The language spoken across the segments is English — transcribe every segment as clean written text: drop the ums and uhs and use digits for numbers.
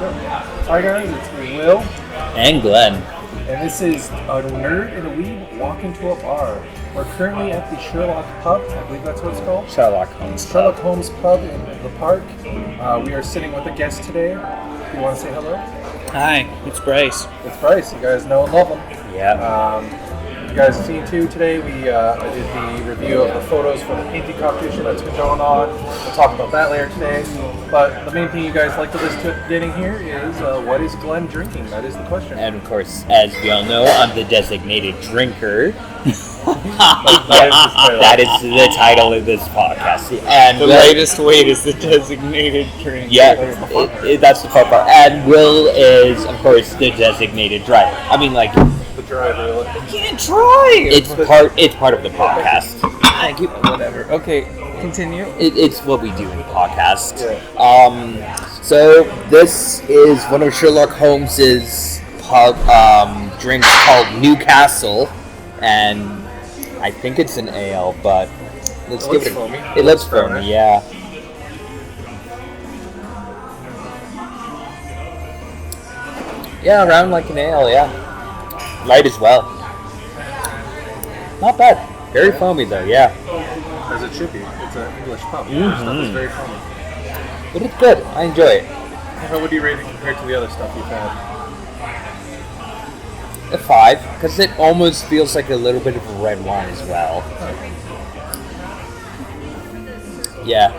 Hi guys, it's Will. And Glenn. And this is a nerd and a weeb walk into a bar. We're currently at the Sherlock Pub. I believe that's what it's called. Sherlock Holmes. Sherlock Holmes Pub in the park. We are sitting with a guest today. Do you want to say hello? Hi, it's Bryce. It's Bryce. You guys know and love him. Yeah. You guys have seen too today. I did the review of the photos for the painting competition that's been going on. We'll talk about that later today. But the main thing you guys like to listen to at the beginning here is what is Glenn drinking? That is the question. And of course, as we all know, I'm the designated drinker. That is the title of this podcast. And the latest weight is the designated drinker. Yeah, that's the fun part. And Will is, of course, the designated driver. I mean, like, the driver. You can't drive. It's part of the podcast. Whatever. Okay, continue. It's what we do in the podcast. Yeah. So this is one of Sherlock Holmes's pub drinks called Newcastle, and I think it's an ale, but let's give it. Foamy. It looks foamy, yeah. Yeah, around like an ale, yeah. Light as well. Not bad. Very foamy though, yeah. As it should be. It's an English pub. Mm-hmm. Stuff is very foamy. But it's good. I enjoy it. How would you rate it compared to the other stuff you've had? A 5, because it almost feels like a little bit of a red wine as well. Yeah.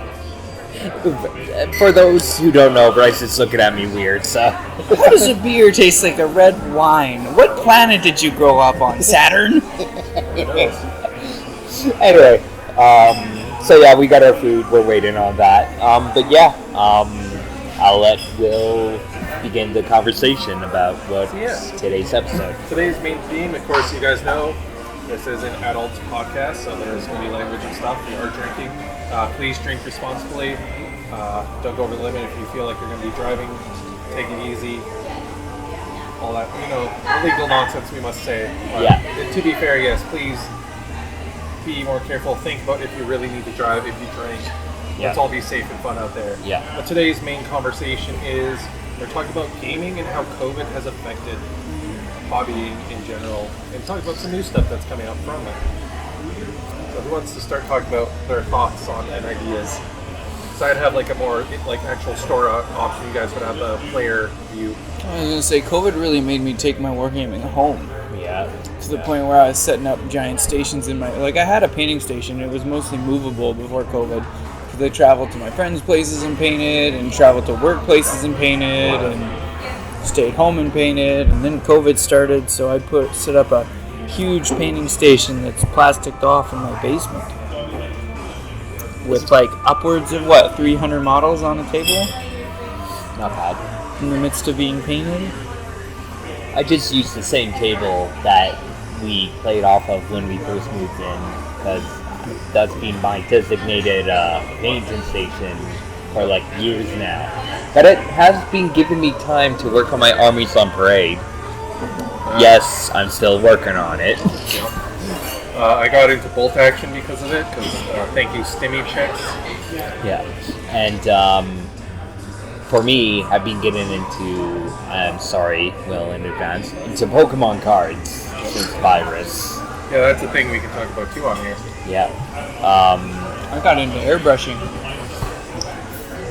For those who don't know, Bryce is looking at me weird, so... How does a beer taste like a red wine? What planet did you grow up on? Saturn? Anyway, so yeah, we got our food. We're waiting on that. But yeah, I'll let Will begin the conversation about today's episode. Today's main theme, of course, you guys know, this is an adult podcast, so there's going to be language and stuff. We are drinking. Please drink responsibly. Don't go over the limit if you feel like you're going to be driving. Take it easy. All that, legal nonsense we must say. To be fair, yes, please be more careful. Think about if you really need to drive, if you drink. Let's all be safe and fun out there. Yeah. But today's main conversation is we're talking about gaming and how COVID has affected hobbying in general, and talk about some new stuff that's coming out from it. So who wants to start talking about their thoughts on and ideas? So I'd have like a more actual store option. You guys would have the player view. I was gonna say, COVID really made me take my wargaming home. Yeah. To the point where I was setting up giant stations in my... I had a painting station. It was mostly movable before COVID. Because I traveled to my friends' places and painted, and traveled to work places and painted, and stayed home and painted. And then COVID started, so I set up a huge painting station that's plasticed off in my basement. With upwards of 300 models on a table? Not bad. In the midst of being painted? I just used the same table that we played off of when we first moved in, because that's been my designated painting station for years now. But it has been giving me time to work on my Armies on Parade. Yes, I'm still working on it. I got into bolt action because of it, because thank you, Stimmy checks. Yeah, and for me, I've been getting into, I'm sorry, Will, in advance, into Pokemon cards since Virus. Yeah, that's a thing we can talk about too on here. Yeah. I got into airbrushing.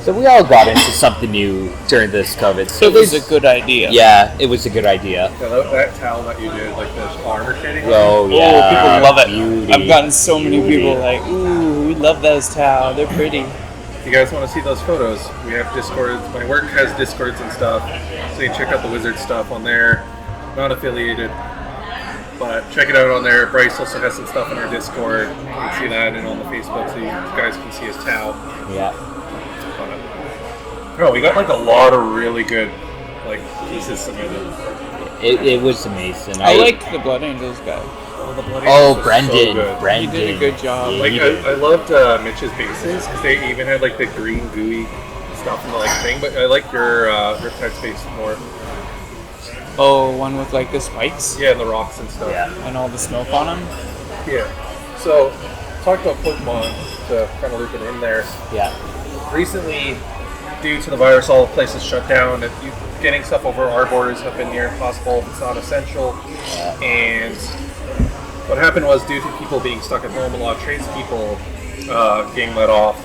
So we all got into something new during this COVID. So it was a good idea. Yeah, it was a good idea. Yeah, that towel that you did, the armor shading. Oh, yeah. People love it. Beauty. I've gotten so many people ooh, we love those towels. They're pretty. If you guys want to see those photos, we have Discords. My work has Discords and stuff, so you can check out the Wizard stuff on there. Not affiliated, but check it out on there. Bryce also has some stuff on our Discord. You can see that, and on the Facebook, so you guys can see his towel. Yeah. No, we got a lot of really good pieces submitted. It was amazing. I like the Blood Angels guy. Brendan. So Brendan. He did a good job. Yeah, I loved Mitch's bases, because they even had the green gooey stuff in the thing, but I like your Riptide space more. Oh, one with the spikes? Yeah, and the rocks and stuff. Yeah. And all the smoke on them? Yeah. So, talk about Pokemon to kind of loop it in there. Yeah. Recently, due to the virus, all places shut down. Getting stuff over our borders have been near impossible if it's not essential. And what happened was, due to people being stuck at home, a lot of tradespeople getting let off,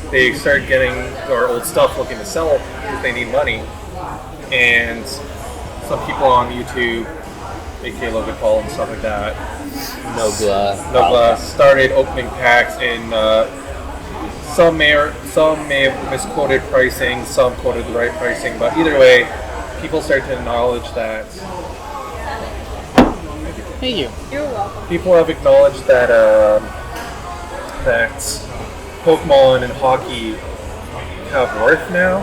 they started getting our old stuff looking to sell because they need money. And some people on YouTube, aka Logan Paul and stuff like that, Nogla started opening packs, and some may have misquoted pricing, some quoted the right pricing, but either way, people start to acknowledge that. Thank you. You're welcome. People have acknowledged that that Pokemon and hockey have worth now,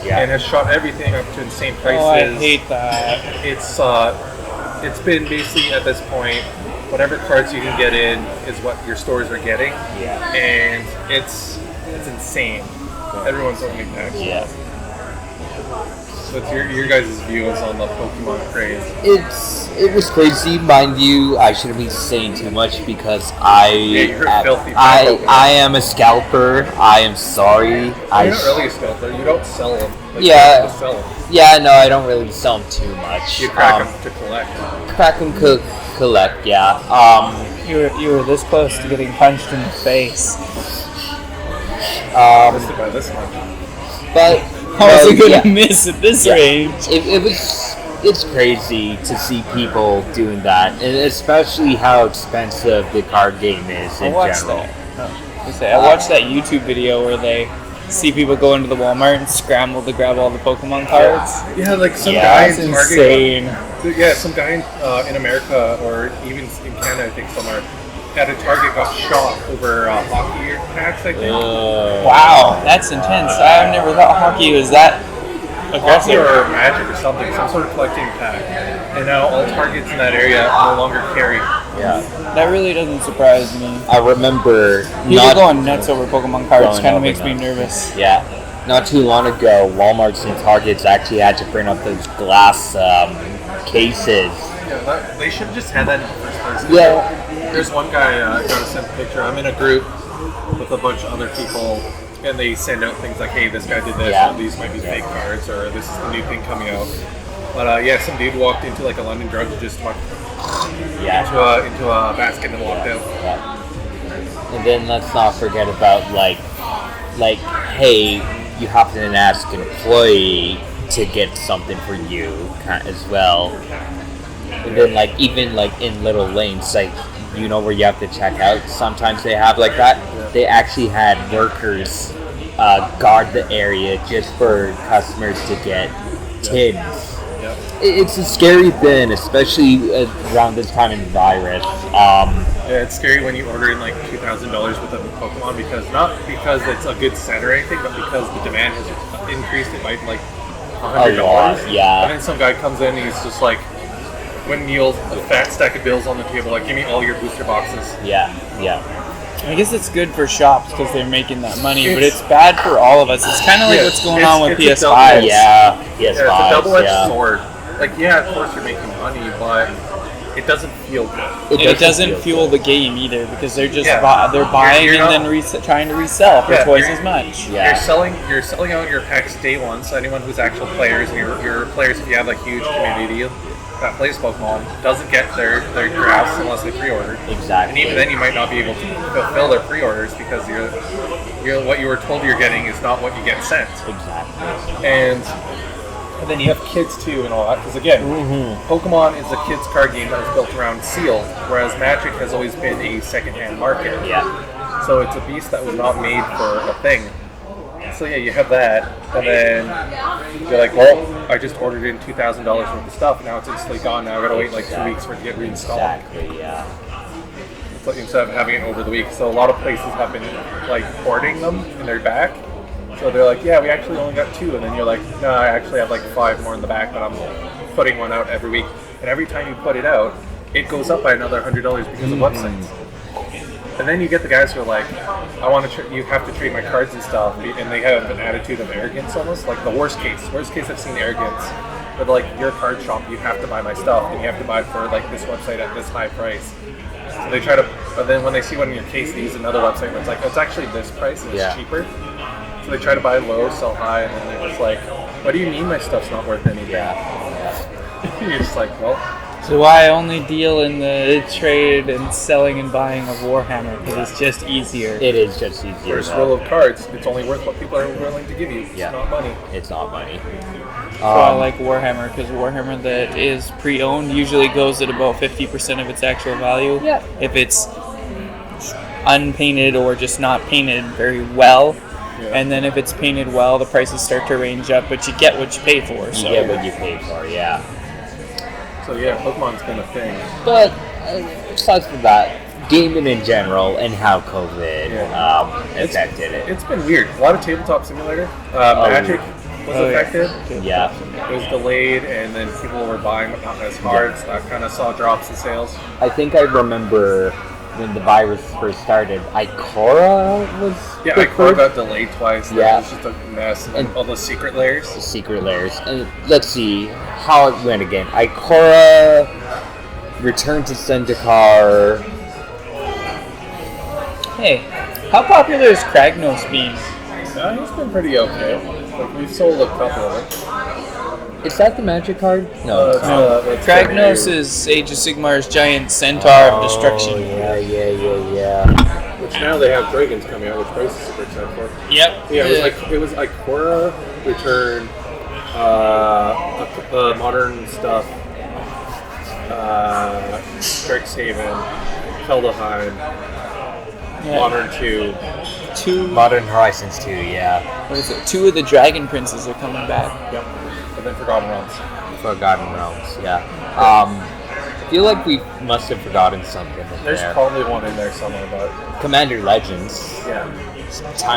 and has shot everything up to insane prices. Oh, I hate that. It's been basically at this point, whatever cards you can get in is what your stores are getting, and it's insane. Everyone's opening packs. Yeah. So it's your guys' views on the Pokemon craze. It was crazy, mind you. I shouldn't be saying too much because you're a filthy Pokemon. I am a scalper. I am sorry. You're not really a scalper. You don't sell them. Like, Yeah. You don't sell them. Yeah, no, I don't really sell them too much. You crack them to collect. Crack them collect, yeah. You were this close to getting punched in the face. Listed by this much. But How was it gonna miss at this range? It's crazy to see people doing that, and especially how expensive the card game is in general. I watched that YouTube video where they see people go into the Walmart and scramble to grab all the Pokemon cards. Yeah, like some guy in Target. Insane. Yeah, some guy in America, or even in Canada, I think somewhere, at a Target got shot over hockey packs, I think. Wow, that's intense. I never thought hockey was that Hockey aggressive. or Magic or something, some sort of collecting pack. And now all Targets in that area no longer carry. Yeah. That really doesn't surprise me. I remember People going nuts over Pokemon cards kind of makes me nervous. Yeah. Not too long ago, Walmarts and Targets actually had to bring up those glass cases. Yeah, they should have just had that in the first place. Yeah. There's one guy got a sent a picture. I'm in a group with a bunch of other people, and they send out things like, hey, this guy did this, or these might be fake cards, or this is the new thing coming out. But some dude walked into like a London drug and just walked into a basket and walked out. Yeah. And then let's not forget about like, hey, you have to ask an employee to get something for you as well. And then even in little lanes, where you have to check out, sometimes they have like that. They actually had workers guard the area just for customers to get tins. It's a scary thing, especially around this time in virus. Yeah, it's scary when you order in like $2,000 worth of Pokemon, not because it's a good set or anything, but because the demand has increased it by like $100. Yeah. And then some guy comes in and he's just like, when Neil's a fat stack of bills on the table, like, give me all your booster boxes. Yeah. I guess it's good for shops because they're making that money, but it's bad for all of us. It's kind of like what's going on with PS5. Yeah, PS5. Yeah, it's a double-edged sword. Like, of course you're making money, but it doesn't feel good. It doesn't fuel the game either because they're just they're buying and then trying to resell for twice as much. Yeah. You're selling out your packs day one, so anyone who's actual players, and your players, if you have a huge community that plays Pokemon, doesn't get their drafts unless they pre-order. Exactly. And even then, you might not be able to fulfill their pre-orders because you're what you were told you're getting is not what you get sent. Exactly. And then you have kids too and all that, because again, Pokemon is a kids card game that was built around sealed, whereas Magic has always been a second-hand market. Yeah. So it's a beast that was not made for a thing. So you have that, and then you're like, well, I just ordered in $2,000 worth of stuff, now it's instantly gone, now I gotta wait like 2 weeks for it to get reinstalled. Exactly, yeah. So instead of having it over the week. So a lot of places have been like hoarding them in their back. So they're like, yeah, we actually only got 2, and then you're like, no, I actually have like 5 more in the back, but I'm putting one out every week. And every time you put it out, it goes up by another $100 because of websites. And then you get the guys who are like, I want to, you have to trade my cards and stuff, and they have an attitude of arrogance almost, like the worst case I've seen arrogance, where like, you're a card shop, you have to buy my stuff, and you have to buy it for like this website at this high price. So they try to, but then when they see one in your case, they use another website where it's like, it's actually this price, and it's cheaper. So they try to buy low, sell high, and then they're just like, what do you mean my stuff's not worth anything? You're just like, well. So I only deal in the trade and selling and buying of Warhammer because it's just easier. It is just easier. First roll of cards, it's only worth what people are willing to give you. It's not money. It's not money. So I like Warhammer because Warhammer that is pre-owned usually goes at about 50% of its actual value. Yeah. If it's unpainted or just not painted very well. Yeah. And then if it's painted well, the prices start to range up, but you get what you pay for. You get what you pay for, yeah. So yeah, Pokemon's been a thing. But aside from that, gaming in general and how COVID affected it. It's been weird. A lot of tabletop simulator. Magic was affected. Yeah. It was delayed, and then people were buying but not as hard. So that kind of saw drops in sales. I think I remember when the virus first started, Ikora was Ikora got delayed twice. Yeah. It was just a mess. And all those secret layers. The secret layers. And let's see how it went again. Ikora returned to Zendikar. Hey, how popular is Kragnos being? He's been pretty okay. Like, we've sold a couple of it. Is that the magic card? No. That's Kragnos is Age of Sigmar's giant centaur of destruction. Yeah. Which now they have dragons coming out, which Bryce is super excited for. Yep. Yeah, it was Ikora, Return, modern stuff, Strixhaven, Feldaheim, Modern 2. Modern Horizons 2, yeah. What is it? 2 of the Dragon Princes are coming back. Yep. And then Forgotten Realms. Forgotten Realms, yeah. I feel like we must have forgotten something in There's there. probably one in there somewhere, but... Commander Legends. Yeah.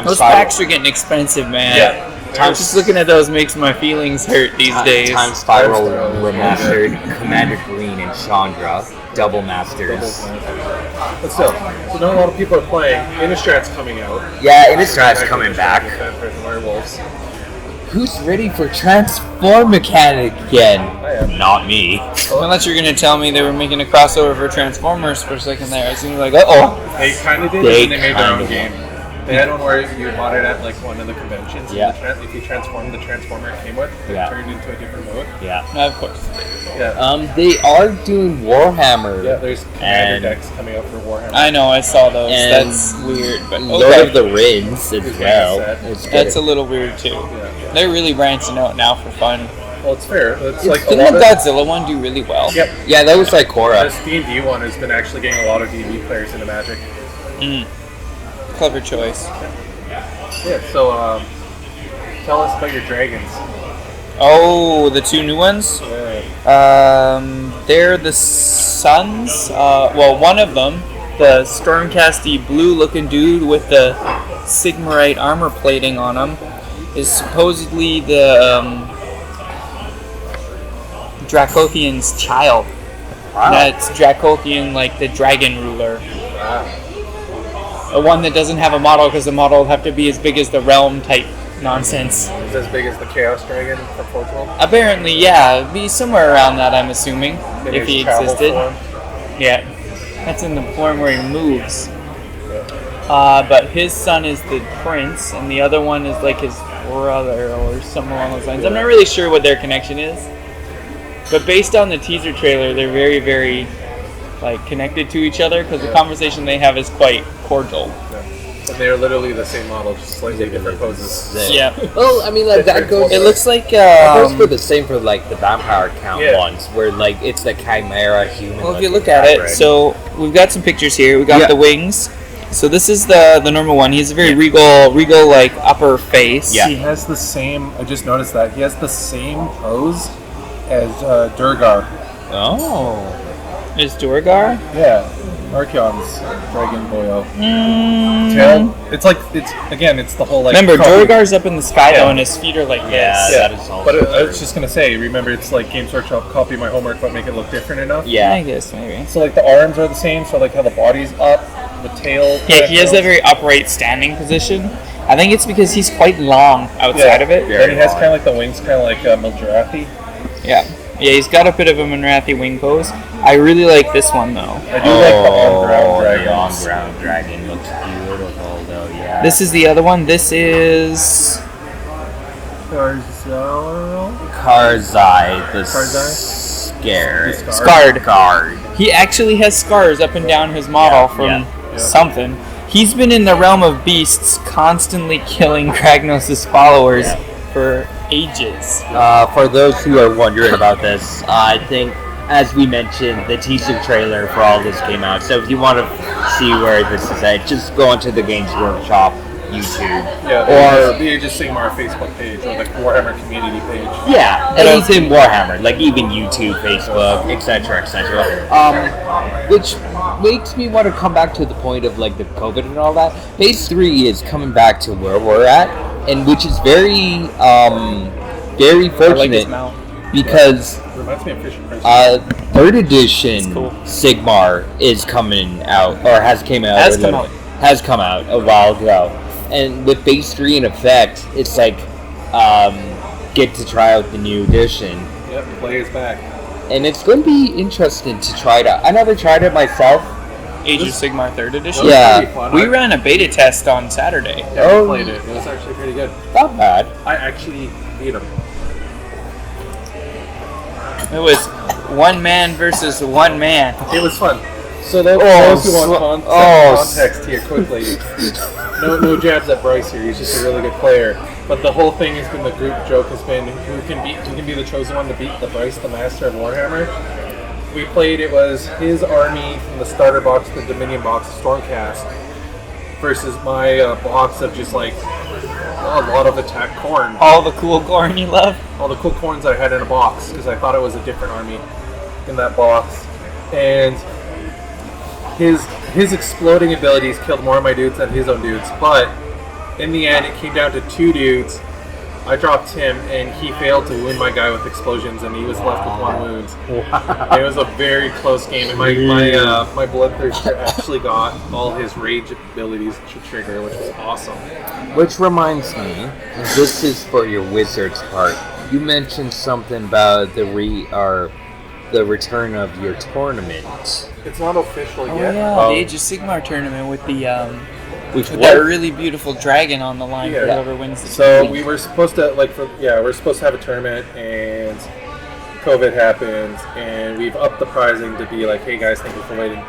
Those packs are getting expensive, man. Yeah. Just looking at those makes my feelings hurt these days. Time Spiral Remastered, Commander Green and Chandra, Double Masters. But still, so not a lot of people are playing. Innistrad's coming out. Yeah, Innistrad's coming back. Werewolves. Who's ready for Transform mechanic again? I am. Not me. Unless you're going to tell me they were making a crossover for Transformers for a second there. I was like, uh-oh. They kind of did, and then they made their own game. They had one where you bought it at like one of the conventions. Yeah. If you transformed the Transformer it came with, it turned into a different mode. Yeah. Of course. Yeah. They are doing Warhammer. Yeah, there's Commander decks coming out for Warhammer. I know, I saw those. And That's weird, but Lord of the Rings as well. That's a little weird too. Yeah. They're really branching out now for fun. Well, it's fair. It's like Didn't the Godzilla one do really well? Yep. Yeah, that was like Korra. This D&D one has been actually getting a lot of D&D players into Magic. Clever choice. Yeah, so tell us about your dragons. Oh, the 2 new ones? Yeah. They're the Suns. Well, one of them, the Stormcasty blue-looking dude with the Sigmarite armor plating on him, is supposedly the Dracothian's child. Wow. That's Dracothian, like the dragon ruler. Wow. The one that doesn't have a model because the model will have to be as big as the realm type nonsense. It's as big as the Chaos Dragon from Portugal. Apparently, yeah, it'd be somewhere around that, I'm assuming, In if his he travel existed. form. Yeah, that's in the form where he moves. But his son is the prince, and the other one is like his brother or something along those lines. I'm not really sure what their connection is, but based on the teaser trailer, they're very, very like connected to each other because the conversation they have is quite cordial. Yeah. And they're literally the same model, just slightly different poses. Yeah. Well, I mean, like that goes. It looks like That goes for the same for like the vampire count ones, where like it's the chimera human. Well, if you look at it, so we've got some pictures here. We got the wings. So this is the normal one. He has a very regal like upper face. Yeah. He has the same. I just noticed that he has the same pose as Durgar. Oh. Is Durgar? Yeah, Archeon's dragon boyo. Tail. It's the whole like. Remember, Durgar's up in the sky though, and his feet are like this. Yeah, that is also. But I was just gonna say, remember, it's like Games Workshop copy my homework, but make it look different enough. Yeah, I guess maybe. So like the arms are the same, so like how the body's up, the tail. Yeah, he has a very upright standing position. I think it's because he's quite long outside of it. And he has kind of like the wings, kind of like Mildrathi. Yeah. Yeah, he's got a bit of a Mildrathi wing pose. I really like this one though. I do like the on-ground dragon. The on-ground dragon looks beautiful though, yeah. This is the other one. This is Karzai, the Scarred. Guard. He actually has scars up and down his model from something. He's been in the realm of beasts, constantly killing Kragnos' followers for ages. For those who are wondering about this, I think, as we mentioned, the teaser trailer for all this came out. So if you want to see where this is at, just go onto the Games Workshop YouTube. Yeah, or the Age of Sigmar Facebook page or the Warhammer community page. Yeah, anything Warhammer, like even YouTube, Facebook, etc., etc. Which makes me want to come back to the point of like the COVID and all that. Phase 3 is coming back to where we're at, and which is very, very fortunate because reminds me of Fisher Price. 3rd edition Sigmar is coming out, or has come out a while ago. And with Phase 3 in effect, it's like, get to try out the new edition. Yep, play is back. And it's going to be interesting to try it out. I never tried it myself. Age of Sigmar 3rd edition? Yeah. We ran a beta test on Saturday. Yeah, we played it. It was actually pretty good. Not bad. I actually beat him. It was one man versus one man. It was fun. So those who want context here quickly. No jabs at Bryce here. He's just a really good player. But the whole thing has been, the group joke has been who can be the chosen one to beat the Bryce, the master of Warhammer. We played. It was his army from the starter box to the Dominion box, Stormcast, versus my box of just like a lot of attack corn. All the cool corn you love. All the cool corns I had in a box because I thought it was a different army in that box, and his exploding abilities killed more of my dudes than his own dudes. But in the end, it came down to 2 dudes. I dropped him, and he failed to wound my guy with explosions, and he was left with 1 wound. Wow. It was a very close game, and my Bloodthirster actually got all his rage abilities to trigger, which was awesome. Which reminds me, and this is for your Wizards part. You mentioned something about the return of your tournament. It's not official yet. Yeah, the Age of Sigmar tournament with the with that really beautiful dragon on the line for whoever wins the tournament. We were supposed to we're supposed to have a tournament, and COVID happened, and we've upped the pricing to be like, hey guys, thank you for waiting.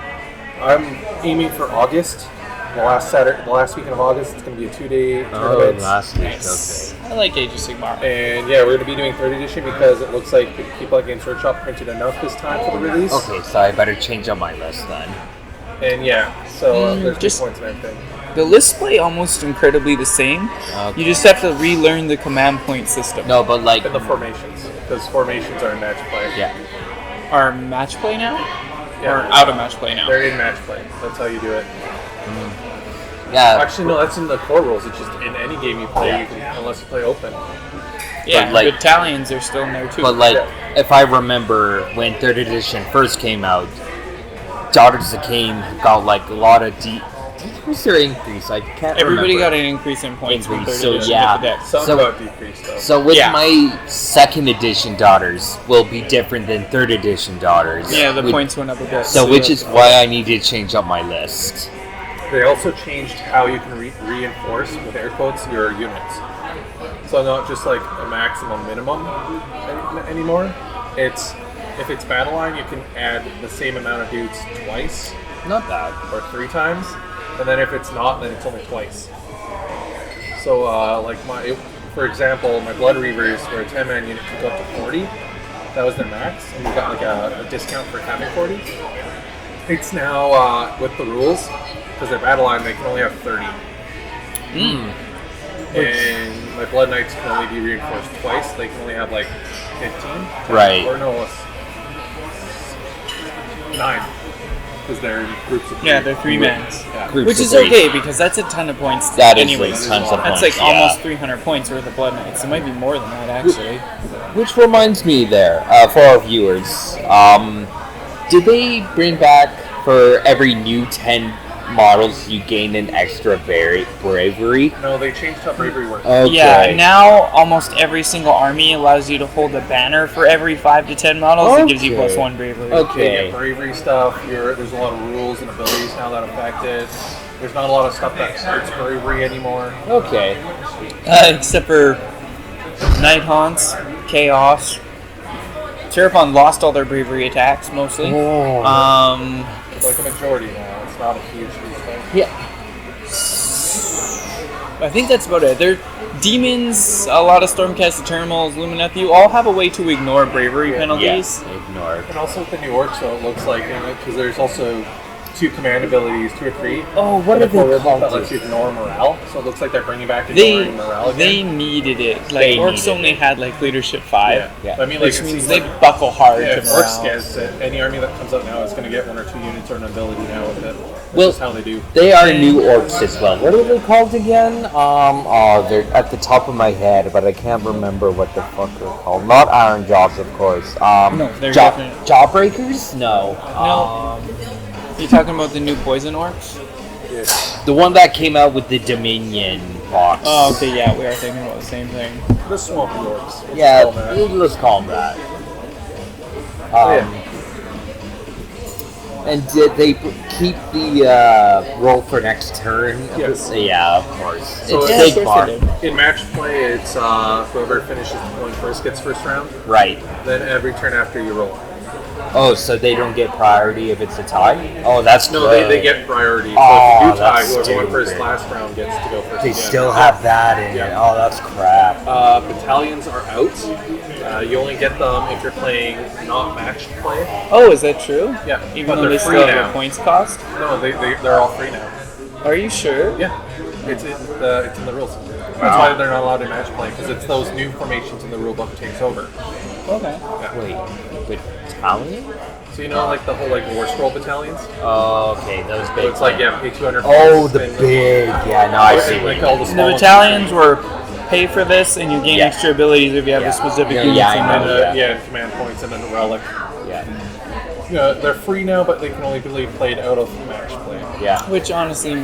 I'm aiming for August. The last weekend of August, it's going to be a 2-day tournament. Oh, last week, Nice. Okay. I like Age of Sigmar. And yeah, we're going to be doing 3rd edition because it looks like people at Games Workshop printed enough this time for the release. Okay, so I better change up my list then. And yeah, so there's just 2 points and everything. The lists play almost incredibly the same. Okay. You just have to relearn the command point system. No, but like... And the formations, because formations are in match play. Yeah. Are match play now? Yeah. Or out of match play now? They're in match play. That's how you do it. Yeah. Actually, no, that's in the core rules. It's just in any game you play, you can, unless you play open. Yeah, like, battalions are still in there too. But like, if I remember when 3rd edition first came out, Daughters of Cain got like a lot of decrease or increase. I can't Everybody remember. got an increase in points from 3rd so edition. yeah. Some got decreased though. So with my 2nd edition Daughters will be different than 3rd edition Daughters. Yeah, the points went up a bit. So which is why I need to change up my list. They also changed how you can reinforce, with air quotes, your units. So not just like a maximum minimum anymore. It's, if it's battle line, you can add the same amount of dudes twice. Not bad. Or 3 times. And then if it's not, then it's only twice. So for example, my Blood Reavers were a 10-man unit could go up to 40. That was their max, and you got like a discount for having 40. It's now, with the rules, because they're battle line, they can only have 30. And my Blood Knights can only be reinforced twice. They can only have like 15. Right. Or no, 9. Because they're in groups of 3. Yeah, they're 3-mans. Yeah. Which is okay, because that's a ton of points. That anyways. is tons of points. That's like almost 300 points worth of Blood Knights. It might be more than that, actually. Which reminds me there, for our viewers, did they bring back for every new 10 models you gain an extra bravery? No, they changed how bravery works. Okay. Yeah, now almost every single army allows you to hold a banner for every 5 to 10 models. It gives you +1 bravery. Okay. You get bravery stuff. There's a lot of rules and abilities now that affect it. There's not a lot of stuff that hurts bravery anymore. Okay. Except for Night Haunts, Chaos. Terrapon lost all their bravery attacks, mostly. It's like a majority now. It's not a huge thing. Yeah. I think that's about it. They're demons, a lot of Stormcast Eternals, Lumineth, you all have a way to ignore bravery penalties. Yeah, ignore. And also with the new orcs, so it looks like, because there's also 2 command abilities, 2 or 3. Oh, what are they called? That lets you ignore morale. So it looks like they're bringing back ignoring morale again. They needed it. Like, orcs only had, like, leadership 5. Yeah. I mean, like, Which means they buckle hard yeah, to if morale. orcs gets it, any army that comes out now is going to get 1 or 2 units or an ability now with it. That's Well, just how they do. They are new orcs as well. What are they called again? They're at the top of my head, but I can't remember what the fuck they're called. Not Iron Jaws, of course. No, they're different. Jawbreakers? No. You talking about the new poison orcs? Yeah. The one that came out with the Dominion box. Oh, okay, yeah, we are thinking about the same thing. The swampy orcs. Yeah, Let's call them let's call them that. that. And did they keep the roll for next turn? Yes. Yeah, of course. So it's it's- big bar. In match play, it's whoever finishes going first gets first round. Right. Then every turn after you roll. Oh, so they don't get priority if it's a tie? Oh, that's No, good. they get priority. So Oh, if you do tie, that's whoever won first stupid. last round gets to go first They again. still have that in it. Yeah. Oh, that's crap. Battalions are out. You only get them if you're playing not matched play. Oh, is that true? Yeah, Even but though they're they free still have now. a points cost? No, they're all free now. Are you sure? Yeah, it's in the rules. That's why they're not allowed in match play, because it's those new formations in the rule book takes over. Okay. Yeah. Wait, battalion? So you know, like the whole like war scroll battalions. Oh, okay, those So big. it's like pay 200. Oh, points, the and big. Yeah, no, I see. like all the The small ones. battalions were pay for this, and you gain Yeah. extra abilities if you have Yeah. a specific Yeah, unit. yeah, I And know. then, and command points and then a relic. Yeah, Yeah, they're free now, but they can only be played out of match play. yeah. Which honestly,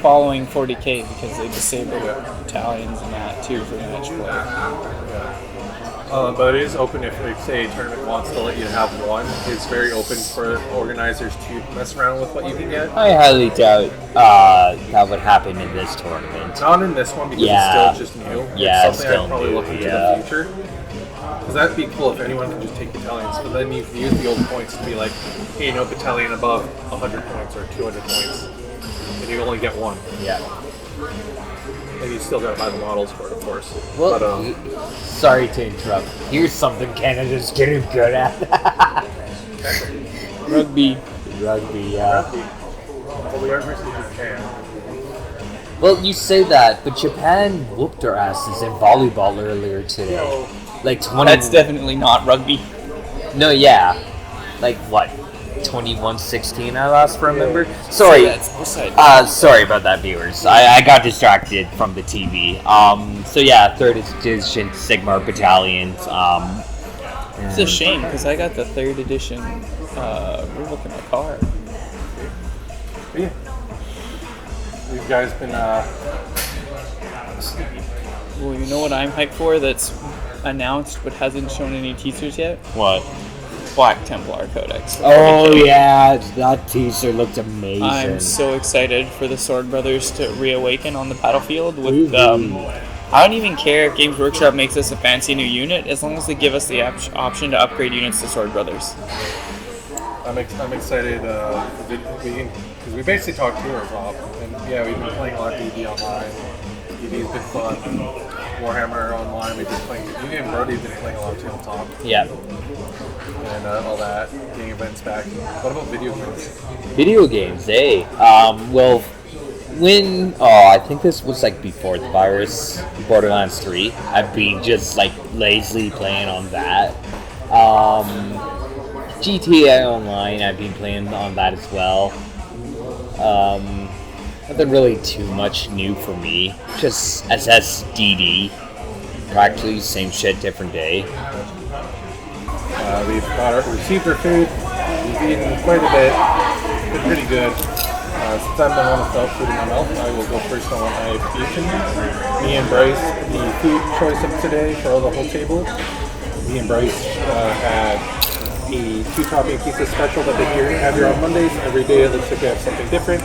following 40k because they disabled battalions and that too for match play. But it is open if, like, say, a tournament wants to let you have one. It's very open for organizers to mess around with what you can get. I highly doubt that would happen in this tournament. Not in this one because Yeah. it's still just new. Yeah, It's something still I'd probably new, look into yeah. the future. Because that'd be cool if anyone can just take battalions. But then you can use the old points to be like, hey, no battalion above 100 points or 200 points. And you only get one. Yeah. And you still gotta buy the models for it, of course. Well, But, sorry to interrupt. Here's something Canada's getting good at. Rugby. Rugby, yeah. well, we are versus Japan. Well, you say that, but Japan whooped our asses in volleyball earlier today. Like 20. That's definitely not rugby. No, yeah. Like what? 21-16 I last remember. Sorry. That's beside. Sorry about that, viewers. I got distracted from the TV. So yeah, 3rd edition Sigmar battalions. It's a shame because I got the 3rd edition rulebook in my car. But yeah. You guys been, Well, you know what I'm hyped for that's announced but hasn't shown any teasers yet? What? Black Templar Codex. Oh yeah, that teaser looked amazing. I'm so excited for the Sword Brothers to reawaken on the battlefield with I don't even care if Games Workshop makes us a fancy new unit as long as they give us the option to upgrade units to Sword Brothers. I'm excited because we basically talked tours off, and yeah, we've been playing a lot of DD online. DD's been fun. Warhammer online, we've been playing. You and Brody have been playing a lot of tabletop Yeah. and all that, getting events back. What about video games? Video games, eh? Well, I think this was like before the virus, Borderlands 3. I've been just like lazily playing on that. GTA Online, I've been playing on that as well. Nothing really too much new for me. Just SSDD. Practically same shit, different day. We've received our food. We've eaten quite a bit. It's been pretty good. Since I'm the one without food in my mouth, I will go first on what I've eaten. Me and Bryce, the food choice of today for the whole table. Me and Bryce had a 2-topping pizza special that they have here on Mondays. Every day it looks like they have something different.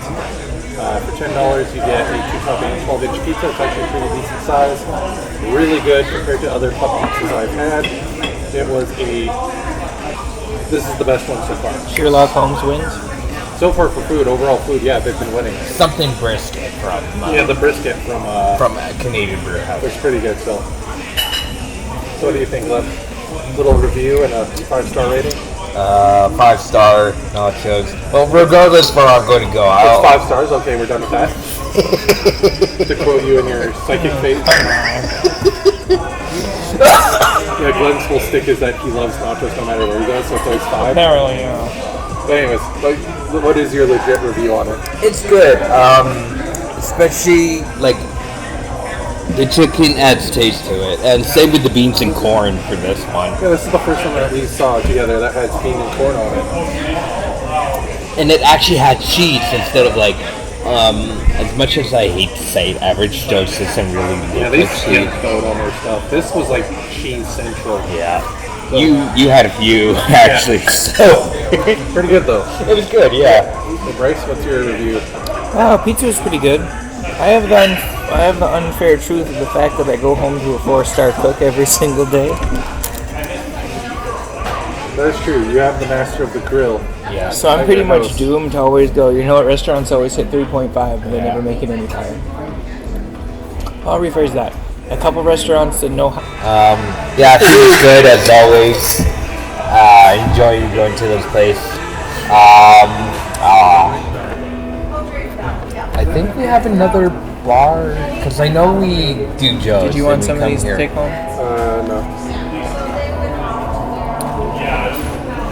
For $10, you get a 12-inch pizza. It's actually a pretty decent size. Really good compared to other club pizzas I've had. This is the best one so far. Sherlock Holmes wins. So far for food, overall food, yeah, they've been winning. Something brisket from The brisket from Canadian Brew House. looks pretty good still. So what do you think, Glenn? Little review and a 5-star rating? 5-star nachos. Well, regardless where I'm going to go, It's 5 stars. Okay, we're done with that. To quote you in your psychic face. Yeah, Glenn's whole stick is that he loves nachos no matter where he goes, so it's always 5. Not really, But anyways, what is your legit review on it? It's good. Especially like the chicken adds taste to it, and same with the beans and corn for this one. Yeah, this is the first one that we saw together that has bean and corn on it. And it actually had cheese instead of like, as much as I hate to say it, average Joe doesn't really Yeah, look they like cheese. skipped out on their stuff. This was like cheese central. Yeah. So, You had a few actually, so pretty good though. it was good. Yeah. So Bryce, what's your review? Wow, pizza was pretty good. I have the unfair truth of the fact that I go home to a 4-star cook every single day. That is true. You have the master of the grill. Yeah. So I'm pretty much doomed to always go, you know what, restaurants always hit 3.5, but they never make it any higher. I'll rephrase that. A couple restaurants that know how... Yeah, food is good as always. Enjoy going to those places. I think we have another bar because I know we do Joe's. Did you want some of these here. to take home? No.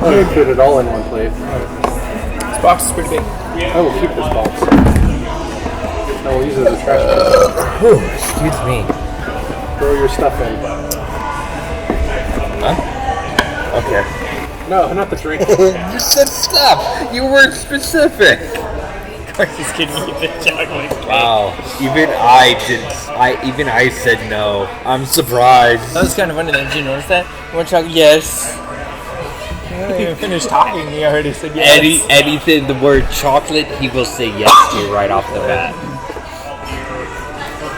I would put it all in one plate. This box is pretty big. I will keep this box. I will use it as a trash can. Excuse me. Throw your stuff in. Huh? Okay. No, not the drink. You said stop. You weren't specific. He's kidding you the chocolate. Wow. Even I said no. I'm surprised. That was kind of funny. Did you notice that? You want chocolate? Yes. I didn't even finish talking. He already said yes. Anything the word chocolate, he will say yes to right off the bat.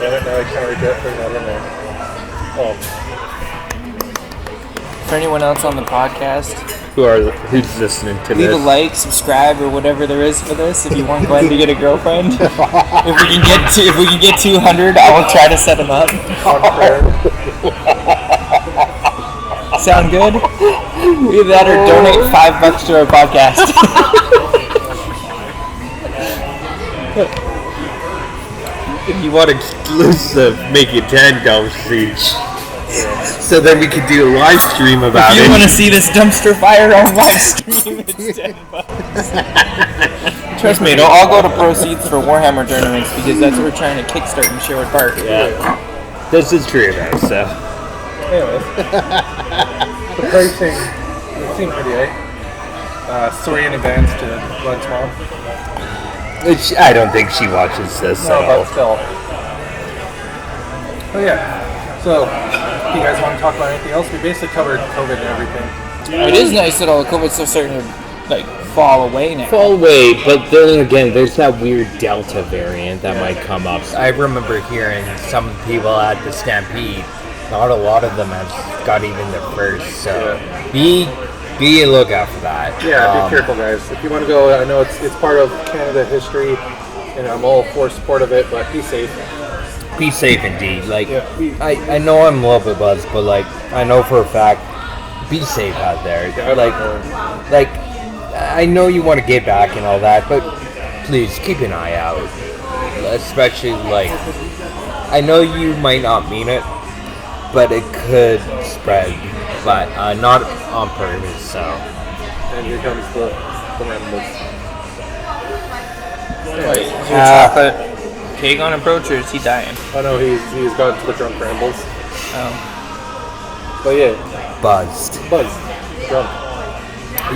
Yeah, now I can't regret putting that in there. Oh. For anyone else on the podcast, Who's listening to leave this? a like, subscribe, or whatever there is for this. If you want Glenn to get a girlfriend, if we can get 200, I will try to set him up. Sound good? Either that or donate $5 to our podcast. If you want exclusive, make it $10 each. So then we could do a live stream about If you it. want to see this dumpster fire on live stream, it's $10. Trust me, it'll all go to proceeds for Warhammer tournaments because that's what we're trying to kickstart in Sherwood Park. Yeah. This is true though, so. Anyways. The pricing, it seemed pretty right. Sorry in advance to Glenn's mom. Which I don't think she watches this, so. No, but still. Oh yeah. So, you guys want to talk about anything else? We basically covered COVID and everything. It is nice that all the COVID stuff's starting to fall away now. Fall away, but then again, there's that weird Delta variant that might come up. I remember hearing some people at the Stampede, not a lot of them have got even their first, so be a lookout for that. Yeah, be careful, guys. If you want to go, I know it's part of Canada history, and I'm all for support of it, but be safe. Be safe indeed. Like, Yeah. I know I'm a little bit buzzed, but like, I know for a fact, be safe out there. Yeah, Like, I know you want to get back and all that, but please keep an eye out. Especially like, I know you might not mean it, but it could spread, but not on purpose. So. And here comes the rambles. Chocolate cake on approach, or is he dying? Oh no, he's gone to the drunk rambles. Oh. But yeah, Buzzed. buzz, drunk.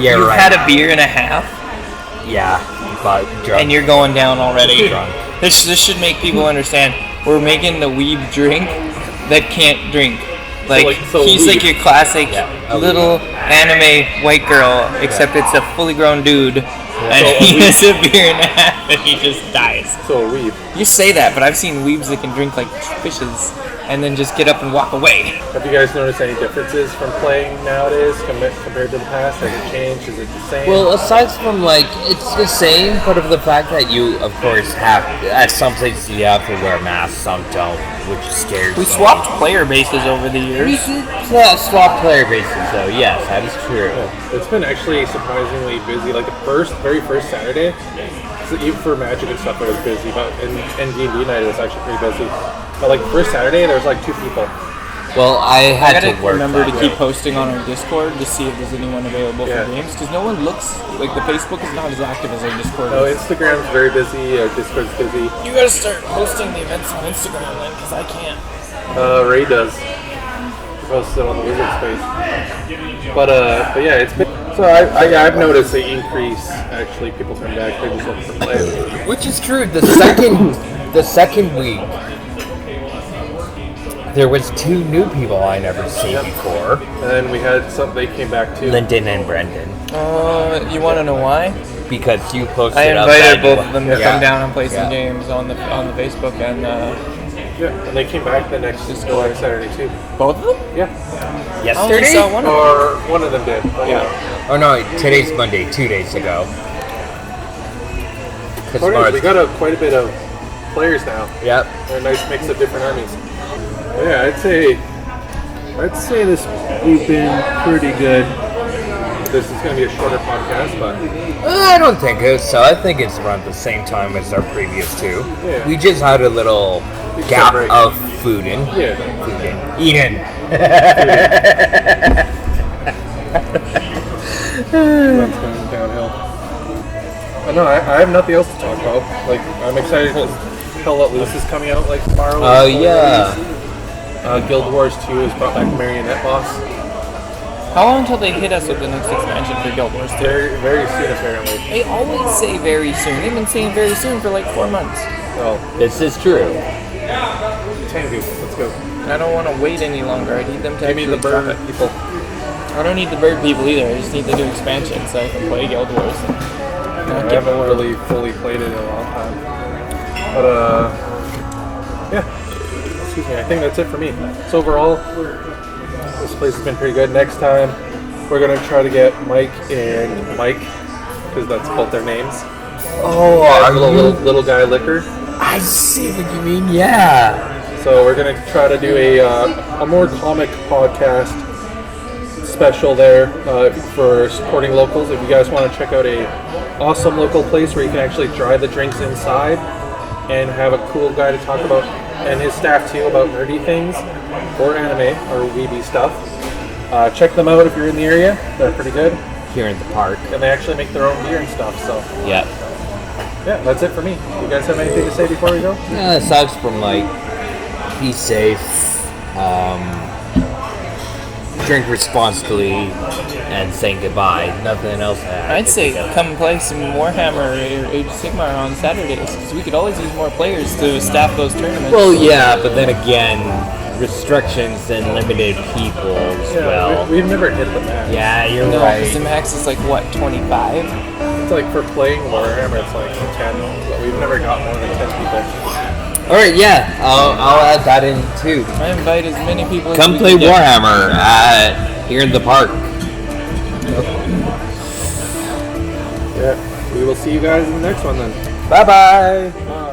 Yeah, You've right. had a beer and a half, Yeah, but drunk. and you're going down already. Drunk. This should make people understand. We're making the weeb drink that can't drink. He's like your classic little anime white girl, except it's a fully grown dude, and he has a beer and a half, and he just dies. So a weeb. You say that, but I've seen weebs that can drink like fishes, and then just get up and walk away. Have you guys noticed any differences from playing nowadays compared to the past? Has it changed? Is it the same? Well, aside from it's the same, but of the fact that you, of course, have at some places you have to wear masks, some don't, which scares me. We swapped player bases over the years. We did swap player bases, though. Yes, that is true. Yeah. It's been actually surprisingly busy. Like the very first Saturday, so even for Magic and stuff, it was busy. But in D&D night, it was actually pretty busy. But like first Saturday, there was like 2 people. Well, I had to work. Remember to keep posting on our Discord to see if there's anyone available for games, because no one looks like the Facebook is not as active as our Discord. No, is. Instagram's very busy. Our Discord's busy. You gotta start posting the events on Instagram then, because I can't. Ray does. He posts it on the Wizard space. But yeah, it's been. So I've noticed an increase. Actually, people come back. They're just looking for play. Which is true. The second week, there was 2 new people I never seen before. And then we had some. They came back too. Lyndon and Brendan. You want to know why? Because you posted. I invited both of them to Yeah. come down and play some games on the Facebook, and and they came back the next Saturday too. both of them. Yeah. I only Yesterday? saw one of them. Or one of them did. But yeah. Oh no, today's Monday, 2 days ago. We got quite a bit of players now. Yep. A nice mix of different armies. Yeah, I'd say this we've been pretty good. This is going to be a shorter podcast, but I don't think so. I think it's around the same time as our previous 2. Yeah. We just had a little gap break. of fooding. yeah. Eating. That's going downhill. No, I have nothing else to talk about. Like, I'm excited because Hell Let Loose is coming out like tomorrow. Oh yeah. Guild Wars 2 is brought back Marionette Boss. How long until they hit us with the next expansion for Guild Wars 2? Very, very soon apparently. They always say very soon. They've been saying very soon for like 4 months. Oh, This is true. Tengu, let's go. I don't want to wait any longer. I need them to Give me the actually drop bird it. people. I don't need the bird people either. I just need the new expansion so I can play Guild Wars. I haven't really fully played it in a long time. But, yeah. Excuse me, I think that's it for me. So overall, this place has been pretty good. Next time, we're going to try to get Mike and Mike, because that's both their names. Oh, Little guy liquor. I see what you mean. Yeah. So we're going to try to do a more comic podcast special there for supporting locals. If you guys want to check out a awesome local place where you can actually try the drinks inside and have a cool guy to talk about, and his staff too, about nerdy things or anime or weeby stuff, check them out if you're in the area. They're pretty good, Here in the park. and they actually make their own beer and stuff. So Yeah. yeah, that's it for me. You guys have anything to say before we go? Aside from be safe, drink responsibly, and saying goodbye. Nothing else. I'd say come play some Warhammer or Age of Sigmar on Saturdays, because we could always use more players to staff those tournaments. Well, yeah, but then again, restrictions and limited people as well. We've never hit the max. Yeah, you're No, right. because the max is like, what, 25? It's like for playing Warhammer, it's like 10, but we've never got more than 10 people. All right, yeah, I'll add that in too. I invite as many people as Come we play can get. Warhammer here in the park. Yeah, we will see you guys in the next one then. Bye-bye. Bye.